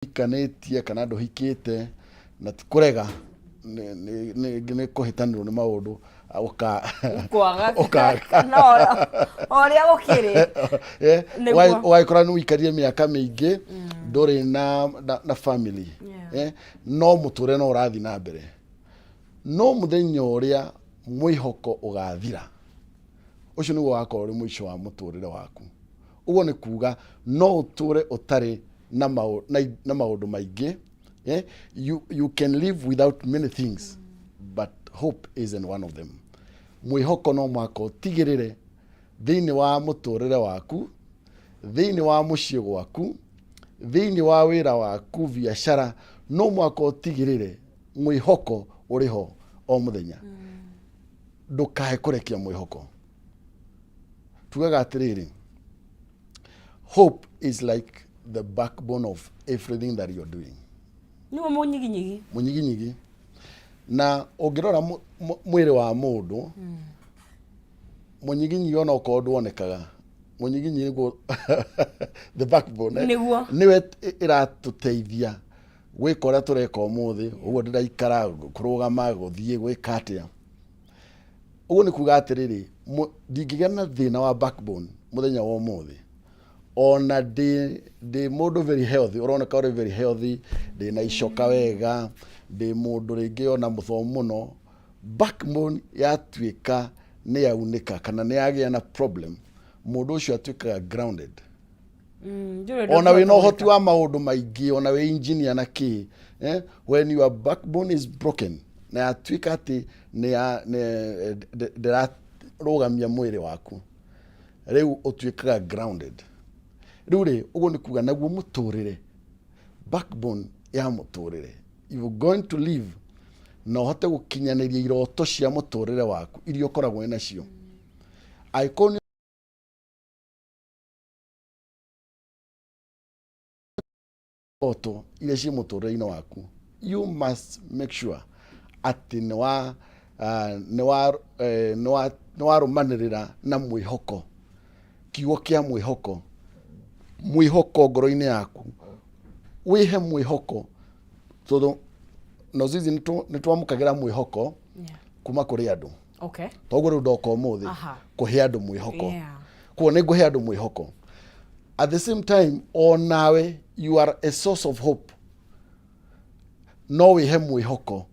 Kanetie kana nduhikite na tikurega ni kuhitanirwo ni maundu kwaga no oria gukiri waikora ni wikarie miaka mingi nduri na family no muture no urathi na mbere no muthenya uria mwihoko ugathira ucio ni wakorwo ri mwisho wa muturire waku uguo ni kuga no uture utari na maundu maingi you can live without many things but hope isn't one of them. Mwihoko no mwako tigirire thiini wa muturire waku, thiini wa mucii gwaku, thiini wa wira waku, biashara, no mwako tigirire mwihoko uriho o muthenya. Ndukae kurekia mwihoko. Tugaga atiriri, hope is like the backbone of everything that you're doing. Niwo munyiginyigi. Munyiginyigi. Na ongirora mwiri wa mundu munyiginyigi ona ukorwo onekaga munyiginyigi go the backbone niwe iratuteithia gwika uria tureka umuthi uguo ndiraikara kurugama guthie gwika atia uguo ni kuga atiriri ndingigia na thina wa backbone muthenya wa umuthi ona de mundu very healthy uroneka uri very healthy de na icoka wega de mundu ringi ona muthomu muno backbone yatuika ni yaunika kana ni yagia na problem mundu ucio atuikaga grounded ona we no hoti wa maundu maingi ona we engineer na ki when your backbone is broken na atuika ati ni rugamia mwiri waku riu utuikaga grounded ruri uguo ni kuga naguo muturire backbone ya muturire you are going to live no hote gukinyaniria iroto cia muturire waku irio koragwo nacio icon oto ile cia muturire waku you must make sure ati ni wa rumanirira na mwihoko kiugo kia mwihoko ngoro-ini yaku wihe mwihoko todo no zizi nitwamukagira mwihoko kuma kuri andu toguo riu ndoka umuthi kuhe andu mwihoko kuo ni nguhe andu mwihoko at the same time onawe you are a source of hope no wihe mwihoko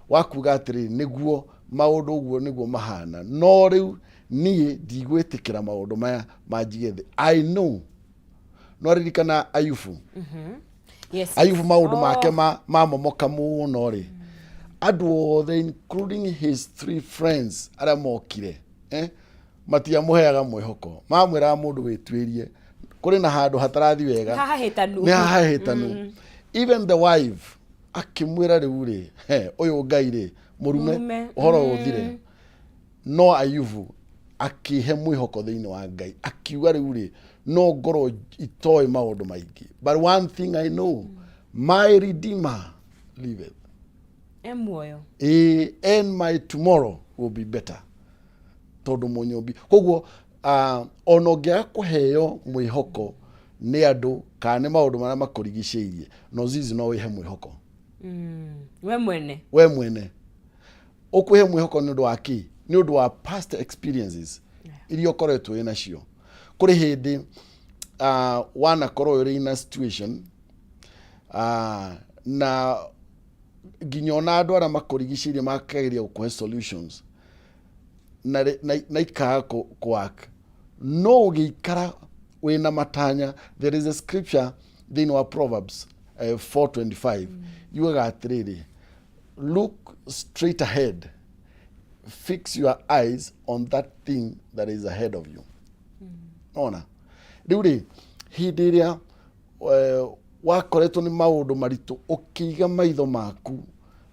wakuga atiri niguo maundu uguo niguo mahana no riu nie ndigwitikira maundu maya manjigethe I know no ririkana Ayubu yes Ayubu maundu make mamomoka muno ri andu othe including his 3 friends aria mokire matia muheaga mwihoko mamwira mundu witwirie kuri na handu hatarathi wega hahitanu even the wife akimwira riu ri uyu ngai ri murume uhoro uthire no Ayubu akihe mwihoko thiini wa ngai akiuga riu ri no ngoro itoi maundu maingi but one thing I know my redeemer liveth muoyo and my tomorrow will be better tondu munyombi koguo ono ngia kuheo mwihoko ni andu kana maundu maria makurigiceirie no zizi no wihe mwihoko we mwene ukuhe mwihoko ni undu wa ki ni undu wa past experiences irio koretwo inacio kuri hindi wana korwo iri in a situation na ginyona andu aria makurigicirie makageria gukuhe solutions na ikaga kuwork no ugikara wina matanya. There is a scripture thiini wa Proverbs 4:25 yugaga atiriri look straight ahead, fix your eyes on that thing that is ahead of you. Ona riu ri hindi iria wakoretwo ni maundu maritu ukiiga maitho maku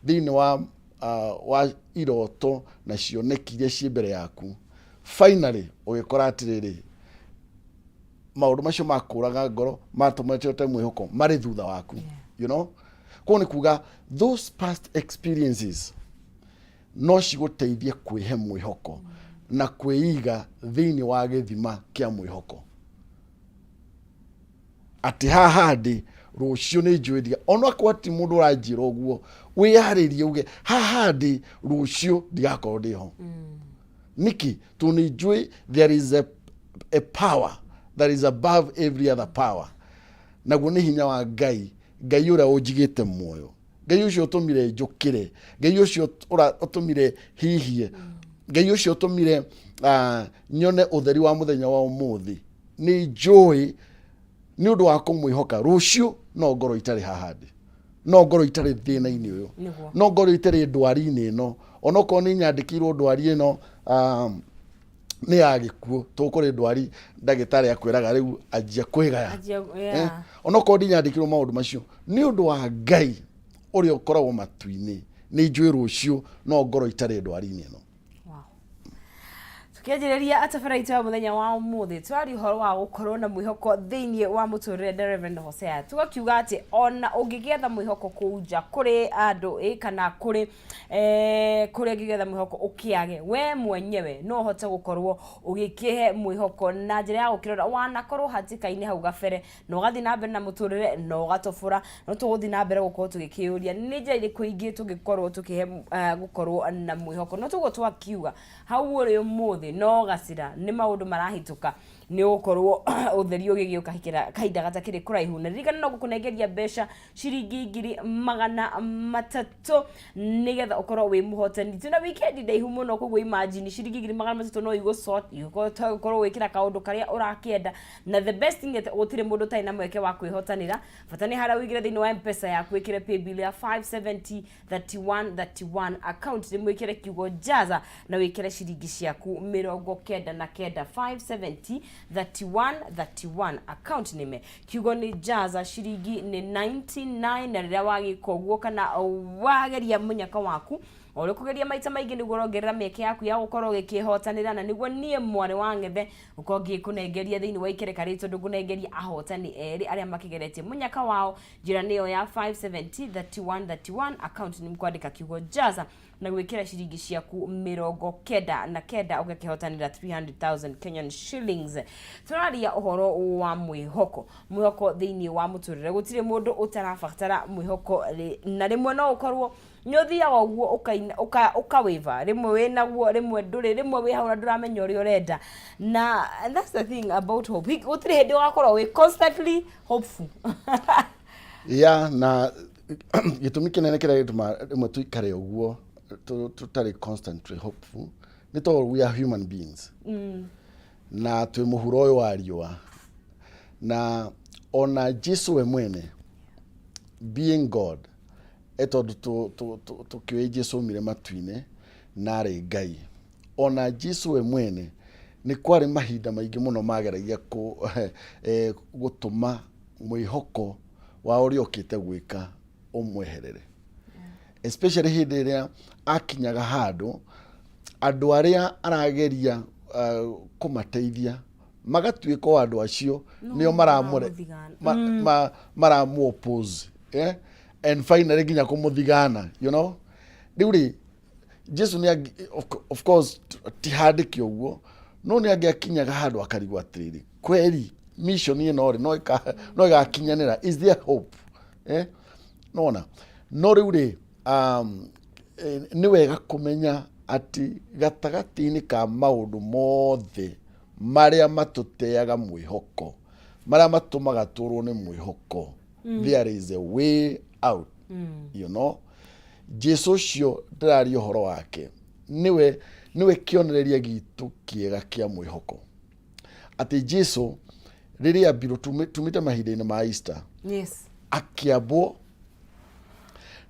thiini wa iroto na cioneki iria ci mbere yaku finally ugikora atiriri maundu macio makuraga ngoro matumete mwihoko mari thutha waku you know ko ni kuga those past experiences no ciguteithie kwihe mwihoko na kwiiga thiini wa githima kia mwihoko ati haha ndi rucio ni njwiria ona kwa ti mundu ranjira uguo wiyaririe uge haha ndi rucio ndigakorwo ndiho niki tu ni njui there is a power that is above every other power naguo ni hinya wa Ngai uria unjigite muoyo Ngai ucio utumire njukire Ngai ucio utumire hihie Ngai ucio utumire nyone utheri wa muthenya wa umuthi ni njui ni undu wa kumwihoka rucio no ngoro itari hahandi no ngoro itari thina-ini uyu no ngoro itari ndwari-ini ino onoko ni nyandikirwo ndwari ino ni yagikuo tukuri ndwari ndagitari akwiraga riu ajia kwigaya onoko ndi nyandikirwo maundu macio ni undu wa Ngai uria ukoragwo matu-ini ni njui rucio no ngoro itari ndwari-ini ino Kiajiriria atafaraita wa muthenya wa umuthi twari horo wa gukorwo na mwihoko thiini wa muturire Reverend Hosea tugakiuga ati ona ungigetha mwihoko kuja kuri andu kana kuri ngigetha mwihoko ukiage we mwenyewe no hote gukorwo ugikihe mwihoko na njira ya gukirora wanakorwo hatikaini hau gabere no gathi na mbere na muturire no gatofura no tuguthi na mbere gukorwo tugikiuria ni njira iriku ingi tugikorwo tukihe gukorwo na mwihoko no tugo twakiuga hau uri umuthi no gacira ni maundu marahituka ni ukorwo utheri ugigiuka hikira kahinda gatakiri kuraihu na ririkana no gukunengeria mbeca ciringi 300 nigetha ukorwo wi muhotani tuna weekend ndaihu muno kugwo imagine ciringi 300 no igo sort ukorwo wikira kaundu karia urakienda na the best thing that utire mundu tai na mweke wa kwihotanira fatani hara wigire thini wa M-Pesa yaku wikire pay bill ya 570 31 account ni mwikire kiugo jaza na wikire ciringi ciaku 99 570 31 account nime kiugo ni jaza ciringi ni 99 na rira wagikoguo kana wageria munyaka waku ore kugeria maita maingi niguo rongerera mieke yaku ya gukorwo gikihotanira na niguo nie mware wa ngethe ukongi kunengeria thiini wa ikereka ritu ndugunengeria ahotani eri aria makigeretie munyaka wao njira niyo ya 570 31 account ni mkwandika kiugo jaza na gwikira ciringi ciaku 99 ugakihotanira 300,000 Kenyan shillings turaria uhoro wa mwihoko thiini wa muturire gutire mundu utarabatara mwihoko na rimwe no ukorwo ni uthiaga uguo ukawiva rimwe winaguo rimwe nduri rimwe wi hauna nduramenya uri urenda na that's the thing about hope gutire hindi ugakorwo wi constantly hopeful na gitumi kinene kiria gituma rimwe tuikare uguo tutari constantly hopeful ni to we are human beings na twi muhuro uyu wa riua na ona Jesu we mwene being God etondu tukiwe Jesu mire matu-ini nari Ngai ona Jesu we mwene ni kwari mahinda maingi muno mageragia gutuma mwihoko wa uria ukite gwika umweherere especially hindi iria akinyaga handu andu aria arageria kumateithia magatuika andu acio nio maramu oppose and finally ginya kumuthigana riuri Jesu ni of course tihadiki uguo no ni agiakinyaga handu akarigwa atiriri kweli mission ino no igakinyanira is there hope no riuri ni wega kumenya ati gatagati-ini ka maundu mothe maria matuteaga mwihoko maria matumaga turwo ni mwihoko there is a way out Jesu cio ndirari uhoro wake niwe kionereria gitu kiega kia mwihoko ati Jesu riria biru tumite mahinda-ini ma Easter akiambo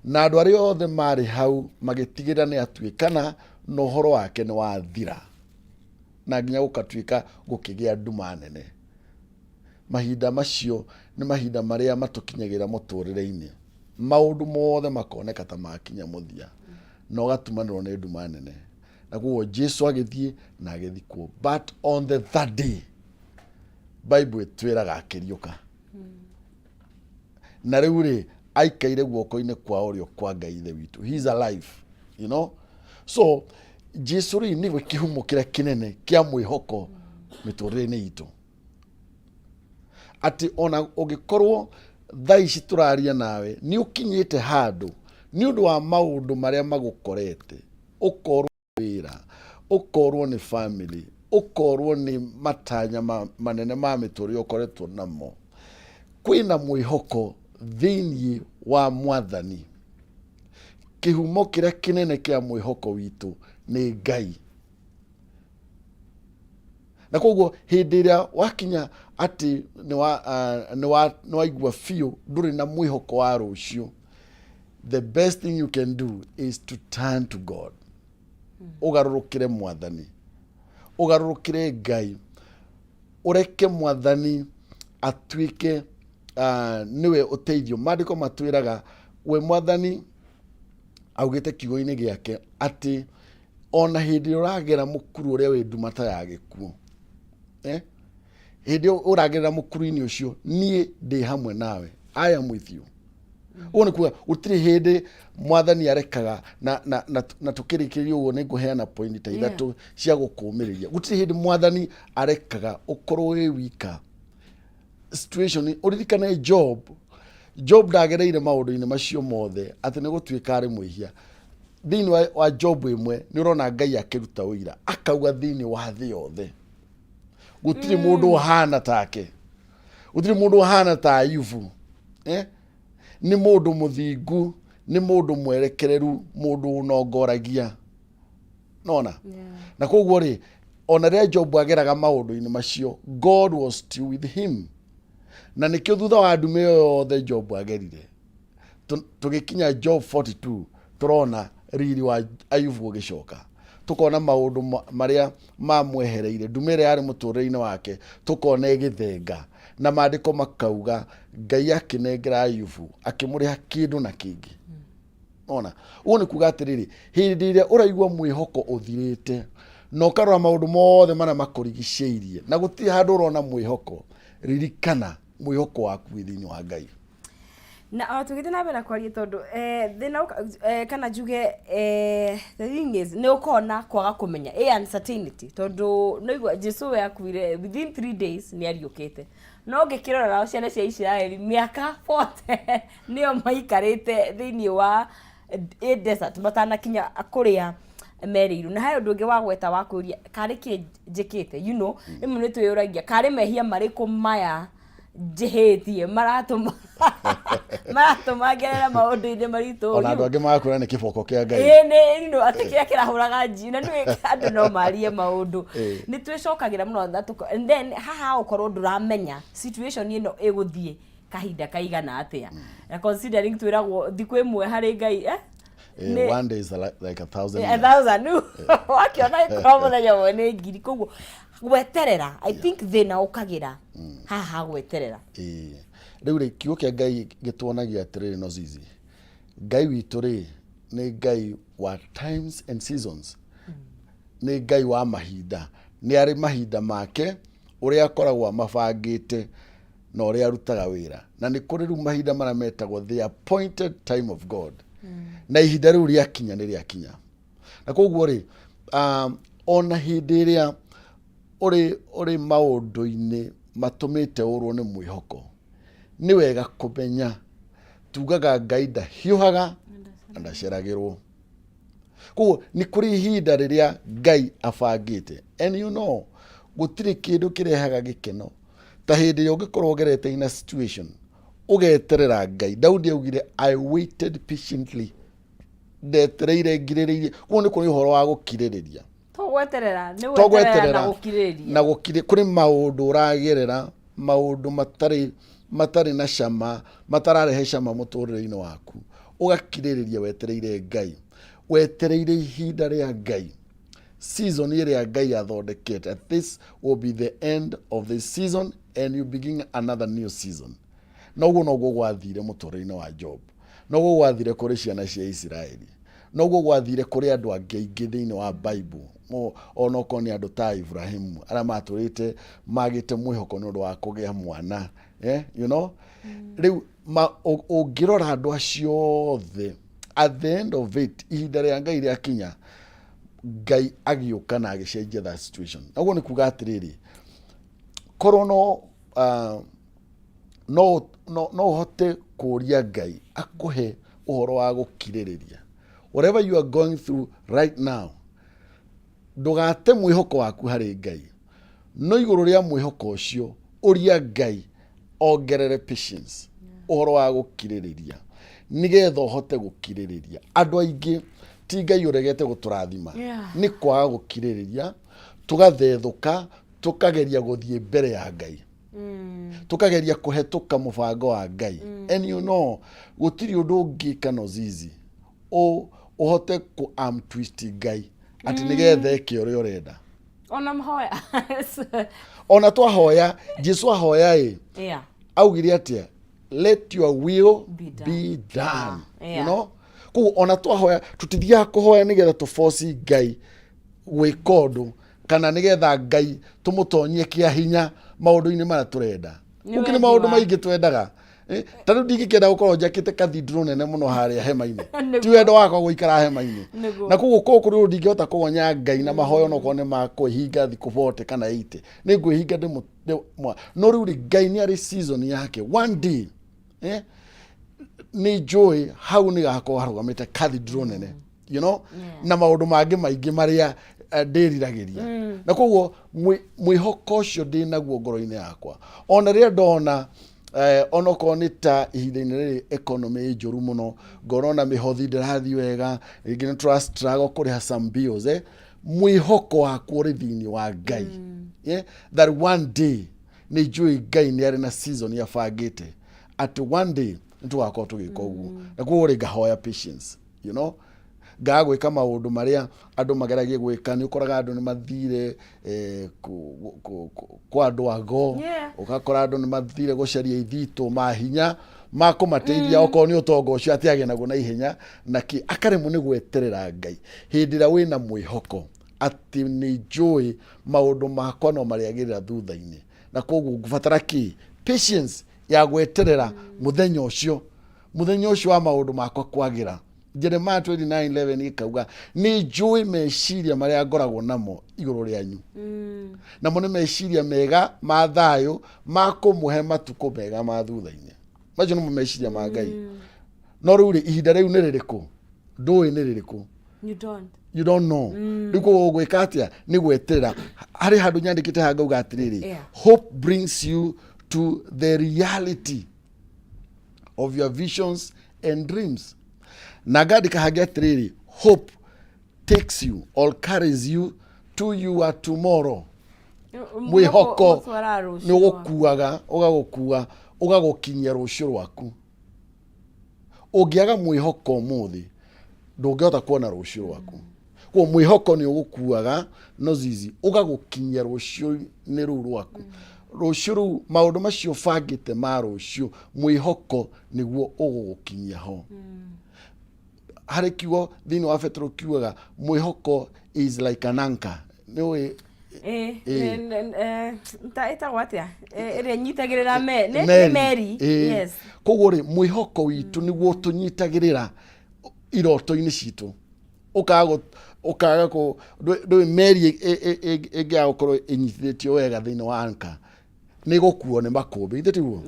na andu aria othe mari hau magitigira ni atuikana no horo wake ni wathira na nginya gukatuika gukigia nduma nene mahinda macio ni mahinda maria matukinyagira muturire-ini maundu mothe makoneka ta makinya muthia no gatumanirwo ni nduma nene naguo Jesu agithie na agithikwo but on the third day Bible twiraga akiriuka na riu aikaire guoko-ini kwa urio kwa Ngai ithe witu he is alive so Jesu ri ni kihumo kiria kinene kia mwihoko miturire-ini itu ati ona ugikorwo thaa ici turaria nawe ni ukinyite handu ni undu wa maundu maria magukorete ukorwo wira ukorwo ni family ukorwo ni matanya manene ma mituri ukoretwo namo kwina mwihoko thiini wa Mwathani. Kihumo kiria kinene kia mwihoko witu ni Ngai. Na koguo hindi iria wakinya ati ni waigua fiu nduri na mwihoko wa rucio, the best thing you can do is to turn to God. Ugarurukire Mwathani, ugarurukire Ngai, ureke Mwathani atuike niwe uteithio. Maandiko matwiraga we Mwathani augite kiugo-ini giake ati ona hindi uragera mukuru uria wi ndumata ya gikuo, hindi uragera mukuru-ini ucio nie ndi hamwe nawe, I am with you. Uone kuwa utiri hindi Mwathani arekaga na tukirikiria uguo ni nguheana point ta ithatu cia gukumiriria. Utiri hindi Mwathani arekaga ukorwo wi wika situation. Uririkane Job ndagereire maundu-ini macio mothe ati ni gutuika ari mwihia. Thiini wa Job imwe ni urona Ngai akiruta uira akauga thiini wa thi yothe gutiri mundu uhana take, gutiri mundu uhana ta Ayubu. Ni mundu muthingu, ni mundu mwerekereru, mundu unongoragia, nona na koguo ri ona ria Job ageraga maundu-ini macio God was still with him. Na nikio thutha wa ndume yothe Job agerire tugikinya Job 42 turona riri wa Ayubu ugicoka, tukona maundu maria mamwehereire ndume yari muturire-ini wake, tukona igithenga na maandiko makauga Ngai akinengera Ayubu akimuriha kindu na kingi. Ona uone kuga atiriri hindi iria uraigua mwihoko uthirite no karora maundu mothe mana makurigiceirie na gutiri handu urona mwihoko, ririkana mwihoko waku thiini wa Ngai. Na tugite na bena kwaria tondu thina kana juge the thing is ne ukona kwaga kumenya uncertainty tondu no igwa Jesu yakuire within 3 days ni ariukite no ngikirora na ciana cia Israeli miaka 40 nio maikarite thiini wa desert matana kinya kuria meriru. Na hayo ndungi wa gweta wa kuria kari ki njikite imwe ni twiyuragia kari mehia mariku maya jihetie maratuma gerera maundu-ini maritu. Ona andu angi magakura ni kiboko kia Ngai. Ni ati kiria kirahuraga njina ni andu no marie maundu ni twicokagira muno and then haha ukorwo nduramenya situation ino iguthie kahinda kaigana atia, considering twiragwo thiku imwe hari Ngai one day is like 1,000 years. 1,000 wakiona ikoro muthenya umwe ni ngiri. Koguo gweterera I think thina ukagira haha gweterera. Riu ri kiugo kia Ngai gitwonagia atiriri no zizi Ngai witu ri ni Ngai wa times and seasons. Ni Ngai wa mahinda, ni ari mahinda make uria akoragwo mabangite na uria arutaga wira, na ni kuri riu mahinda mara metagwo the appointed time of God. Na ihinda riu riakinya ni riakinya. Na koguo ri ona hindi iria uri maundu-ini matumite urwo ni mwihoko, ni wega kumenya tugaga Ngai ndahiuhaga na ndaceragirwo. Koguo ni kuri ihinda riria Ngai abangite, and gutiri kindu kirehaga gikeno ta hindi iria ungikorwo ugerete in a situation ugeterera Ngai. Daudi augire I waited patiently, ndetereire ngiriririe. Koguo ni kuri uhoro wa gukiririria togweterera ni weterera na gukiririria na kuri maundu uragerera, maundu matari na cama, matararehe cama muturire-ini waku, ugakiririria wetereire Ngai, wetereire ihinda ria Ngai, season iria Ngai athondekete. This will be the end of this season and you begin another new season. Na uguo noguo gwathire muturire-ini wa Job, noguo gwathire kuri ciana cia Israeli, noguo gwathire kuri andu angi aingi thiini wa Bible. Ona okorwo ni andu ta Ibrahim aria maturite magite mwihoko ni undu wa kugia mwana, riu ungirora andu acio othe at the end of it ihinda ria Ngai riakinya, Ngai agiuka na agicenjia that situation. Naguo ni kuga atiriri korwo no no hote kuria Ngai akuhe uhoro wa gukiririria. Whatever you are going through right now, ndugate mwihoko waku hari Ngai. No iguru ria mwihoko ucio uria Ngai ongerere patience, uhoro wa gukiririria, nigetha uhote gukiririria. Andu aingi ti Ngai uregete guturathima, ni kwaga gukiririria, tugathethuka, tukageria guthie mbere ya Ngai. Tukageria kuhetuka mubango wa Ngai. And you know, gutiri undu ungika no zizi uhote ku arm twist Ngai ati nigetha eke uria urenda. Ona mhoya. Ona twahoya, Jesu ahoya augire atia, let your will be done. You know? Ku ona twahoya tutithia kuhoya nigetha tu force Ngai gwika undu kana nigetha Ngai tumutonyie kia hinya maundu-ini mara turenda. Ukini maundu maingi twendaga. Tanu ndingikenda gukorwo njakite cathedral nene muno haria hema-ini. Ti wendo wakwa guikara hema-ini. Na kuguo kuri ndingihota kugonya Ngai na mahoyo no kone ma kuhinga thiku 40 kana 80. Ni ngwihinga no riu Ngai ni ari season yake. One day ni joy hau ni gako harugamite cathedral nene. You know? Na maundu mangi maingi maria ndiriragiria. Na koguo mwihoko ucio ndi naguo ngoro-ini yakwa. Ona ria ndona onoko ni ta ihinda-ini riri economy njuru muno, ngorona mihothi ndirathi wega, ringi ni struggle kuriha some bills, mwihoko wakwa uri thiini wa Ngai. That one day ni njui Ngai ni ari na season ya bangite at one day nitugakorwo tugika uguo. Na koguo ri ngahoya patience, you know, gwika maundu maria andu mageragie gwika. Ni ukoraga andu ni mathire kwa andu ago, ugakora andu ni mathire gucaria ithito mahinya makumateithia okorwo ni utongo ucio atiage naguo na ihenya naki akaremwo ni gweterera Ngai hindi ria wina mwihoko ati ni njui maundu makwa no mariagirira thutha-ini. Na koguo ngubatara ki patience ya gweterera muthenya ucio wa maundu makwa kwagira. Jeremiah 29:11 ikauga ni njui meciria maria ngoragwo namo iguru rianyu. Na mo ni meciria mega ma thayo makumuhe matuko mega ma thutha-ini. Macio no meciria ma Ngai. No riu ihinda riu ni ririku? Ndui ni ririku? You don't know. Riko gwika atia ni gweterera. Hari handu nyandikite hangauga atiriri, hope brings you to the reality of your visions and dreams. Nagadika hagetriri, hope takes you or carries you to your tomorrow. Mwihoko ni ugukuaga, ugagukua, ugagukinyia rucio rwaku. Ungiaga mwihoko muthi, ndungihota kuona rucio rwaku. Kwa mwihoko ni ugukuaga, no zizi, ugagukinyia rucio ni ru rwaku. Rucio ru maundu macio bangite ma rucio, mwihoko niguo ugukinyia ho. Hari kiugo thiini wa Petro kiugaga mwihoko is like an anchor. Niwe ntaita watia ire nyitagirira meri. Yes. Koguo ri mwihoko witu niguo tunyitagirira iroto-ini citu. Ukaga ko ndui meri ege gukorwo inyitithitio wega thiini wa anchor ni gukuo ni makumbi ithetiguo.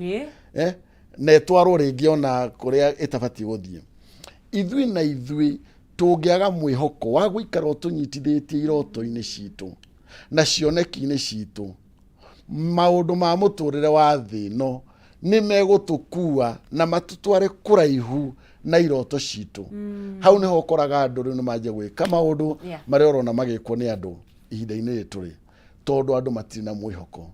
Na etwarwo ringi ona kuria itabati guthie. Ithui tungiaga mwihoko wa guikara tunyitithitie iroto-ini citu na cioneki-ini citu, maundu ma muturire wa thi no ni megutukua na matutware kuraihu na iroto citu. Hau niho ukoraga andu riu ni manje gwika maundu maria urona magikwo ni andu ihinda-ini rituri tondu andu matiri na mwihoko.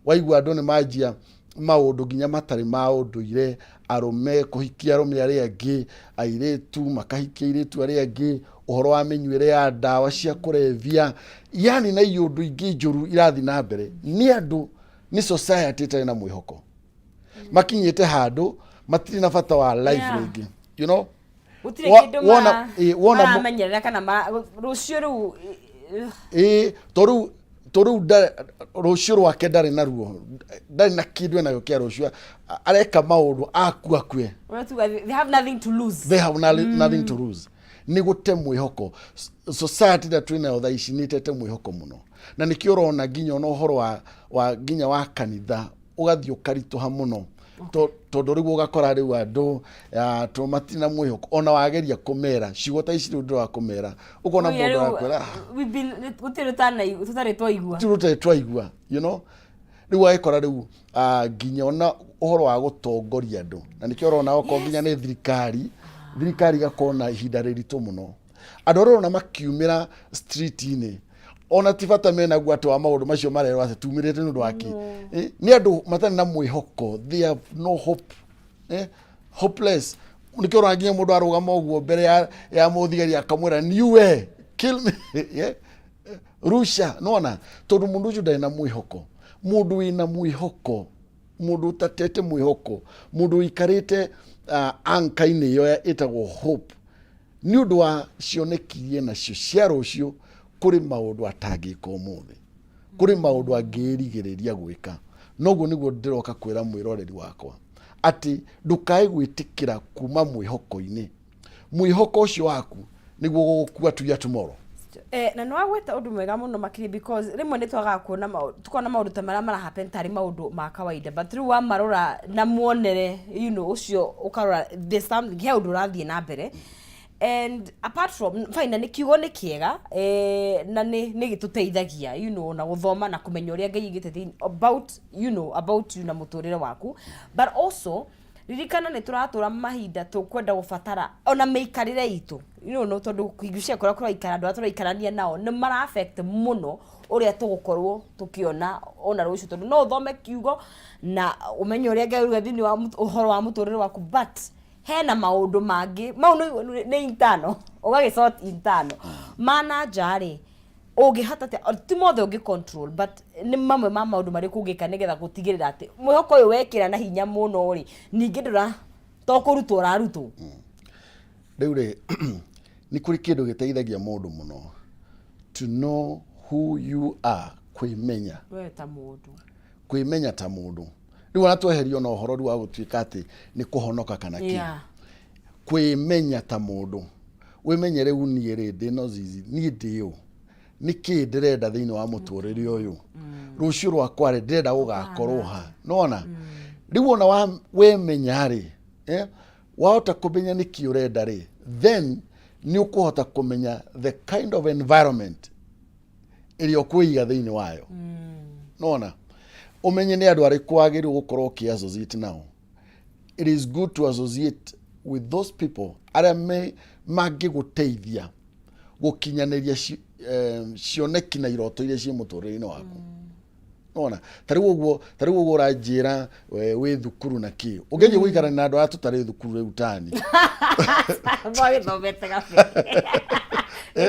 Waigua andu ni manjia maundu nginya matari ma unduire, arume kuhikia arume aria angi, airetu makahikia airetu aria angi, uhoro wa minyuire ya ndawa cia kurevia, yani na iundu ingi njuru irathi na mbere. Ni andu ni society tari na mwihoko, makinyite handu matiri na bata wa life ringi, you know. Utire kindu wona manyerera kana rucio ru toru rucio rwake ndari na ruo, ndari na kindu nayo kia rucio, areka maundu akue. They have nothing to lose. They have nothing to lose. Ni gute mwihoko. Society that we know that ishinitete mwihoko muno. Na nikio urona nginya no horo wa nginya wa kanitha ugathio karituha muno tondu riu ugakora riu andu to matina mwihoko ona wageria kumera ciugo ta ici riu ndira kumera ukona mundu akwira tutari twaigua you know riu agikora riu nginya ona uhoro wa gutongoria andu na nikio urona oko nginya ni thirikari gakona ihinda riritu muno andu urona makiumira street-ini ona tifata mena gwatu wa maundu macio marero ase tumirite nundu waki ni andu matani na mwihoko, they have no hope hopeless nikio urona nginya mundu arugama uguo mbere ya muthigari akamwira niwe kill me rusha nona tondu mundu ucio ndari na mwihoko, mundu wina mwihoko, mundu utatete mwihoko, mundu ikarite anka-ini iyo itagwo hope ni undu wa cionekirie nacio cia rucio kuri maundu atangika umuthi, kuri maundu angirigiriria gwika. Noguo niguo ndiroka kwira mwiroreri wakwa ati ndukae gwitikira kuma mwihoko-ini. Mwihoko ucio waku niguo gugukua tuya tomorrow. Na no agweta undu mwega muno makiri because rimwe ni twaga kuona tukona maundu ta mara mara happen tari maundu ma kawaida but riu wa marora na muonere you know ucio ukarora there's something he undu rathie na mbere. And apart from fine ni kiugo ni kiega na ni gituteithagia you know na guthoma na kumenya uria Ngai igite about you na muturire waku but also ririkana ni turatura mahinda tukwenda gubatara ona meikarire itu you know no tondu kuigucia kora ikara andu aturikarania nao ni mara affect muno uria tugukorwo tukiona ona rucio tondu no uthome kiugo na umenye uria Ngai uga thini wa uhoro wa muturire waku but hena maundu mangi maundu ni intano ugagisort intano mana jari ugihata ti mothe ugi control but ni mamwe ma maundu mari kugika nigetha gutigirira ati mwihoko uyu wekira na hinya muno ri ningi ndura to kurutwo rarutwo riu ri ni kuri kindu giteithagia mundu muno to know who you are, kwimenya we ta mundu, kwimenya ta mundu. Riu ona tweherio na uhoro riu wa gutuika ati ni kuhonoka kana ki kwimenya ta mundu wimenye riu nie rindi no zizi nie ndio niki ndirenda thiini wa muturire uyu rucio rwakwa ri ndirenda gugakorwo ha nona riu ona wemenya ri wahota kumenya niki urenda ri then ni ukuhota kumenya the kind of environment iri okuiga thiini wayo nona umenye ni andu ariku agiru gukorwo ki associate nao. It is good to associate with those people aria mangiguteithia gukinyaniria cioneki na iroto iria cie muturire-ini waku nona tariu uguo uranjira wi thukuru na ki ungeje guikara na andu atutari thukuru riu tani boy thomete gafe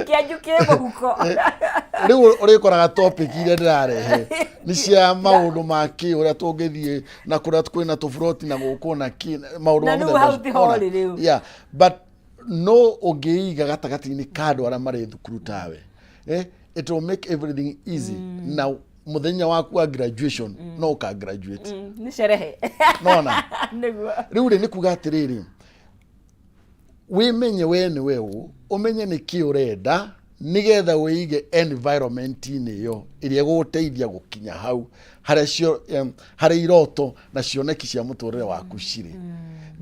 kiajukire muhuko riu urikoraga topic iria ndirarehe ni cia maundu maki uria tungithie na kuria kwina tufroti na guku na ki maundu ma muthe yeah but no ungeiga gatagati-ini kadu aria mari thukuru tawe it will make everything easy. Now muthenya waku wa graduation no uka graduate ni sherehe nona riu ri ni kuga atiriri wimenye we ni wewe umenye ni ki urenda nigetha wiige environment-ini yo iria guteithia gukinya hau haria iroto na cioneki cia muturire waku ciri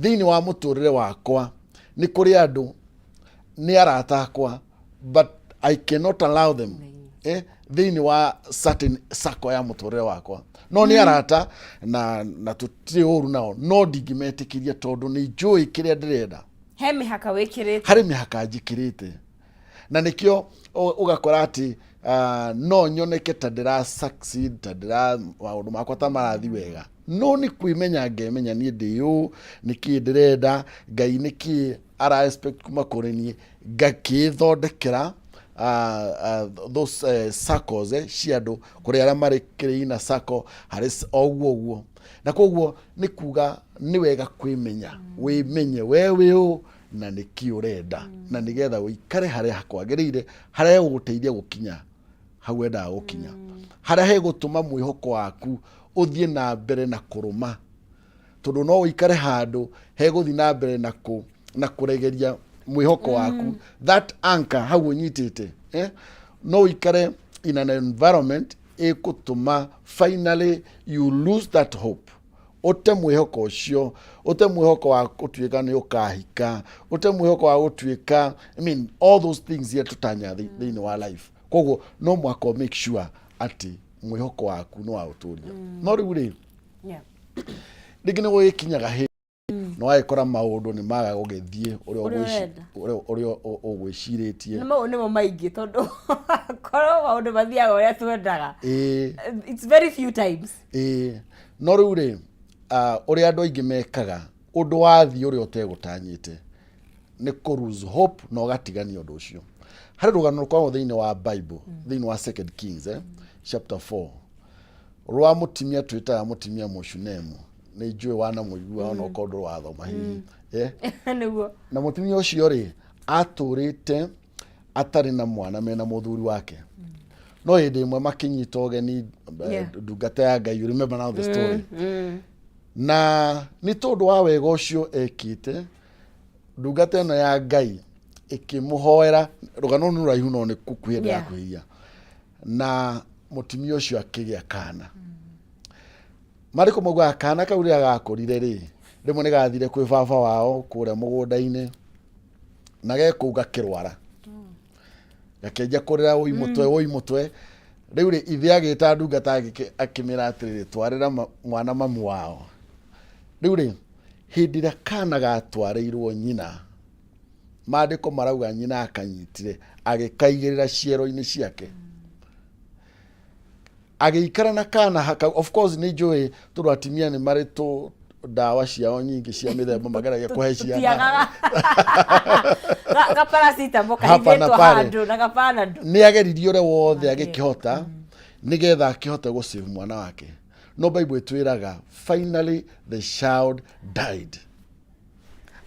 thiini wa muturire wakwa ni kuri andu ni arata akwa but I cannot allow them thiini wa certain circle ya muturire wakwa no ni arata na tutiri uru nao no ndingimetikiria tondu ni njui kiria ndirenda he mihaka wikirite hari mihaka njikirite na nikio ugakora ati no nyoneke ta ndira succeed ta ndira maundu makwa ta marathi wega no ni kwimenya ngemenya ni ndiu niki ndirenda Ngai niki ara expect kuma kuri ni ngakithondekera those circles ciandu kuri aria mari kirina circle hari oguo na koguo ni kuga ni wega kwimenya wimenye wewe na niki urenda na nigetha uikare haria hakwagirire haria guteithia gukinya hau enda gukinya haria hegutuma mwihoko waku uthie na mbere na kuruma tondu no uikare handu heguthi na mbere na kuregeria mwihoko waku that anchor hau unyitite no uikare in an environment ekutuma finally you lose that hope Ote mwihoko ucio, ote mwihoko wa gutuika ni ukahika, ote mwihoko wa gutuika, I mean all those things here tutanya thini wa life. Koguo no mwako make sure ati mwihoko waku no autoria. No riu ri. Yeah. Digine wo ikinyaga he. No aikora maundu ni maga gugithie uria ugwiciritie. Nimo maingi tondu koro maundu mathiaga uria twendaga. It's very few times. No riu ri uria andu aingi mekaga undu wathi uria utegutanyite ni ku lose hope no gatigania undu ucio. Hari rugano rwa thiini wa Bible, thiini wa 2 Kings chapter 4. Rwa mutimia twitaga mutimia Mushunemu. Ni njui wana muigua ona ukondu wa thoma hihi. Niguo. Na mutimia ucio ri aturite atari na mwana mena muthuri wake. No hindi imwe makinyita ogeni ndungata ya Ngai. You remember now the story. Na ni tondu wa wega ucio ekite ndungata ino ya Ngai ikimuhoera rugano nu raihu no ni kukwenda kuhia. Na mutimia ucio akigia kana. Mariko mogwa kana ka uria gakorire ri rimwe ni gathire kwi baba wao kuria mugunda-ini na gekuga kirwara gakenja kurira oi mutwe riu ri ithe agita ndungata akimira atiriri twarira mwana mamu wao. Riu ri hindira kana gatwarirwo nyina mandiko marauga nyina akanyitire agikaigirira ciero-ini ciake. Agiikara na kana haka, of course ni njui turatimia ni mari tu dawa ciao nyingi cia mithemba mageragia kuhe ciana. Gaparasita mboka hivetwo handu na gapanadu. Ni ageririe uria wothe agikihota nigetha akihote gusave mwana wake. No Bible itwiraga finally the child died.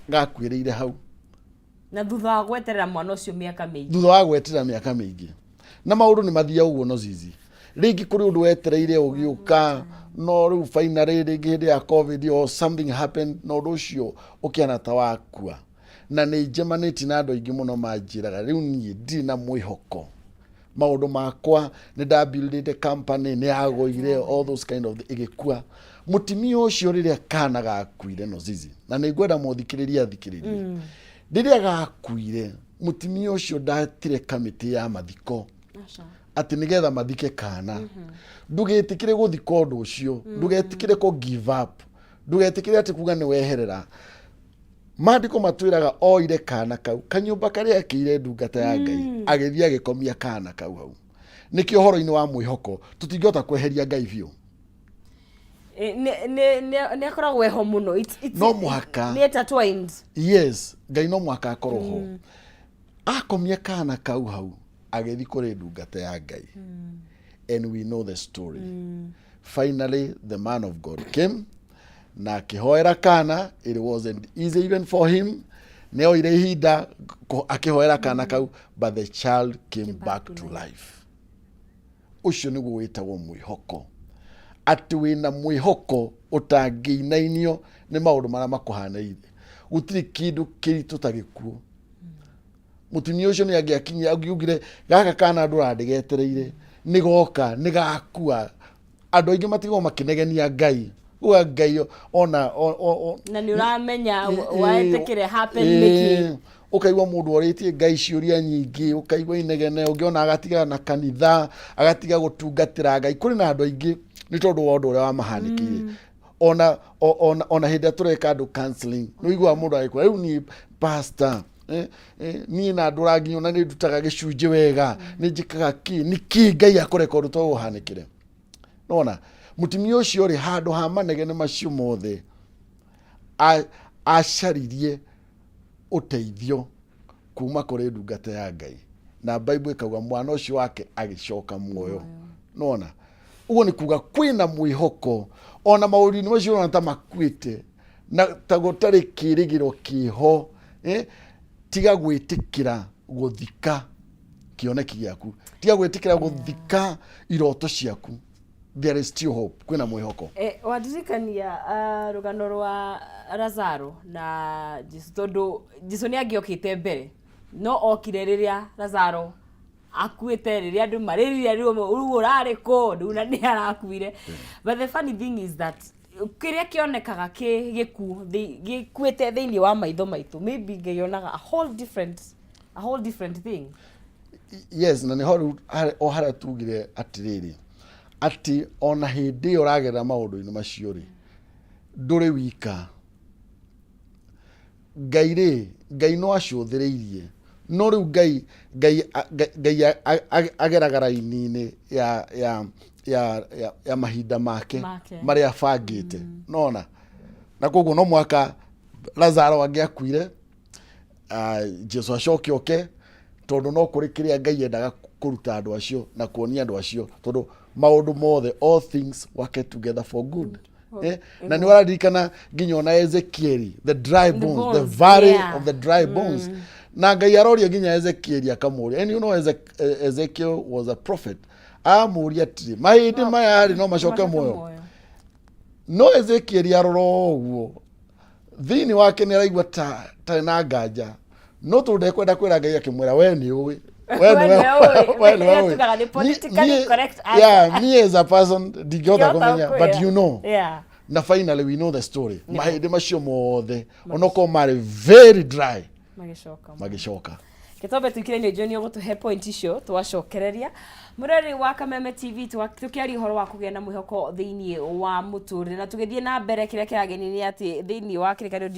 Gakwirire hau. Na thutha wa gweterera mwana ucio miaka mingi. Thutha wa gweterera miaka mingi. Na maundu ni mathia uguo no zizi. Rigi kuri undu wetereire ugiuka no riu finally rigi hindi ya COVID or something happened no rucio ukiana ta wakua. Na ni jemaniti na andu aingi muno manjiraga riu nie ndi na mwihoko. Maundu makwa ni da buildite company ni agoire all those kind of igikua. Mutimia ucio riria kana gakuire no zizi. Na ni ngwenda muthikiriria thikiririe. Riria gakuire mutimia ucio ndatire kamiti ya mathiko. Ati nigetha mathike kana. Ndugetikire guthika undu ucio, ndugetikire ko give up, ndugetikire ati kuga ni weherera. Mandiko matwiraga oire kana kau kanyumba karia akire ndungata ya Ngai agithia gikomia kana kau hau. Nikio horo-ini wa mwihoko tutingihota kweheria Ngai biu. Ne akoragwo eho muno. No muhaka ni intertwined. Yes, Ngai no muhaka akorwo ho. Akomia kana kau hau agethi kuri ndungata ya Ngai. And we know the story. Finally the man of God came na akihoera kana. It wasn't easy even for him. Neo ire hida akihoera kana kau, but the child came back to life. Ucio niguo witagwo mwihoko. Ati wina mwihoko utangiinainio ni maundu maria makuhanaire. Gutiri kindu kiritu tagikuo. Mutimia ucio ni agiakinyia agiugire gaka kana ndurandigetereire nigoka nigakua. Andu aingi matigo makinegenia Ngai. Uga Ngai ona na ni uramenya waetekire happen niki. Ukaigwa mundu oritie Ngai ciuria nyingi, ukaigwa inegene, ungiona agatiga na kanitha, agatiga gutungatira Ngai. Kuri na andu aingi ni tondu wa undu uria wamahanikire. Ona hindi tureka andu counseling. No igwa mundu agikwa riu ni pastor ni na ndurangi ona ni ndutaga gicunje wega ni njikaga ki Ngai akoreka undu to uhanikire. Nona mutimia ucio ri handu ha manegene macio mothe acaririe uteithio kuma kuri ndungata ya Ngai. Na Bible ikauga mwana ucio wake agicoka muoyo. Nona uguo ni kuga kwina mwihoko ona mauri-ini macio ona ta makwite na ta gutari kirigiro kiho. Tiga gwitikira guthika kioneki giaku, tiga gwitikira guthika iroto ciaku. There is still hope. Kwina mwihoko. Wadirikania rugano rwa Lazaro na Jesu tondu Jesu ni agiokite mbere no okire riria Lazaro akuite riria andu maririria riu urari ko nduna ni arakuire. But the funny thing is that kiria kionekaga gikuite thiini wa maitho maitu maybe ngionaga a whole different thing. Yes, na ni o hara tugire atiriri ati ona hindi uragera maundu-ini macio ri nduri wika Ngai no acuthiriirie no riu Ngai ageragara ini ya mahinda make maria bangite nona na koguo no mwaka Lazaro angiakuire Jesu acoke oke tondu no kuri kiria Ngai endaga kuruta andu acio na kuonia andu acio tondu maundu mothe all things work together for good. Na ni waradirikana nginya ona Ezekiel the dry bones, the valley of the dry bones. Na Ngai aroria nginya Ezekiel akamuria, and you know Ezekiel was a prophet. Amuria atiri mahindi maya ri no macoke moyo. No Ezekiel aroro uguo thini wake ni araigua ta na nganja no tunde kwenda kwira Ngai akimwira we ni uwi yeah, me as a person digota komenya but you know na finally we know the story mahindi macio mothe onoko mari very dry magishoka Kitobe tukire ni Johnny gutuhe point icio twacokereria mureri wa Kameme TV tukiari horo wa kugena mwihoko thiini wa muturire na tugithie na mbere kiria kirageni ni ati thiini wa kirikario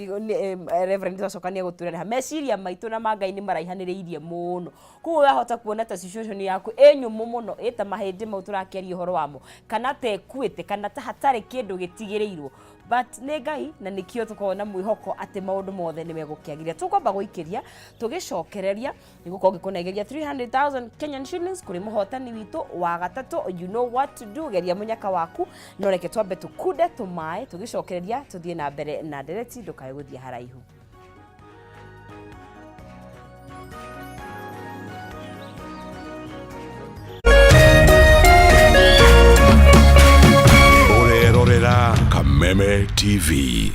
Reverend twacokania guturera meciria maitu na mangai ni maraihaniriirie muno kuo yahota kuona ta situation yaku enyumu muno eta mahindi mau turakiaria horo wamo kana te kuite kana ta hatari kindu gitigireirwo but ne Ngai na nikio tukona mwihoko ati maundu mothe ni megukiagiria tukomba guikiria tugicokereria niguko ngikunegeria 300,000 Kenyan shillings kuri muhotani witu wa gatatu. You know what to do, geria munyaka waku no reke twambe tukude tumae tugicokereria tuthie na mbere na ndereti ndukae guthia haraihu. Kameme TV.